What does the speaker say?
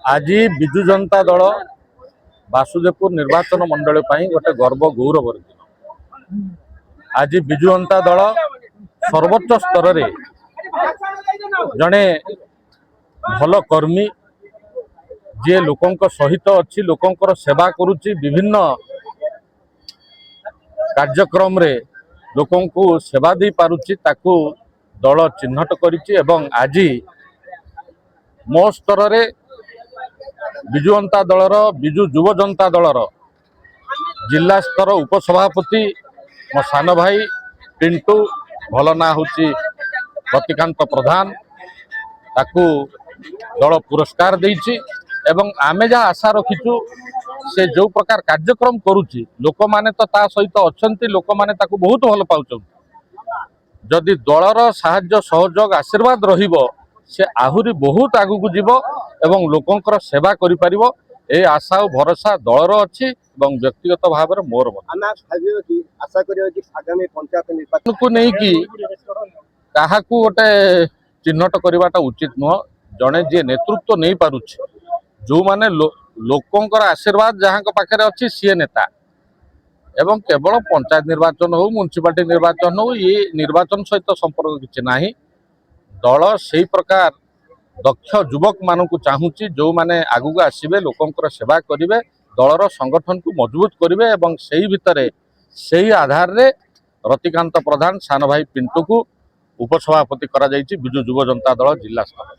आज विजु जनता दल बासुदेवपुर निर्वाचन मंडल गोटे गर्व गौरवर दिन। आज विजु जनता दल सर्वोच्च स्तर रे जड़े भल कर्मी जी लोकों सहित अच्छी लोकों सेवा करुच्ची विभिन्न कार्यक्रम रे लोकों को सेवा दे पारुच्ची ताकू दल चिन्हट करिछि एवं आज मो स्तर रे विजु जनता दलर विजु युव जनता दलर जिला स्तर उपसभापति मो सान भाई पिंटू भल ना हूँ रतिकांत प्रधान ताकू दल पुरस्कार देइछि एवं आमे जहाँ आशा रखीचु से जो प्रकार कार्यक्रम करुच्ची लोक माने तो ता सहित अच्छंती लोक माने ताकू बहुत भल पाउछन जदि दलर साहाय्य सहयोग आशीर्वाद रहिबो से आहुरी बहुत आगू जीव एवं लोकंकर सेवा करि परिबो ए आशा और भरोसा दलर अच्छी एवं व्यक्तिगत भाव में मोर आशा आगामी पंचायत निर्वाचन को नहीं कि क्या गोटे चिन्हट करवाटा उचित नुह जड़े जी नेतृत्व नहीं पारुछि जो माने लोकंकर आशीर्वाद जहाँ पाखे अच्छी सी नेता एवं केवल पंचायत निर्वाचन हो म्युनिसिपालिटी निर्वाचन हो ये निर्वाचन सहित संपर्क किसी ना दल से प्रकार दक्ष युवक मानू चाहूँगी जो माने आगू आसवे लोकंकर सेवा करेंगे दलर संगठन को मजबूत करेंगे एवं से भितर से आधार रे रतिकांत प्रधान सान भाई पिंटू को उपसभापति करा विजु युव जनता दल जिला स्तर।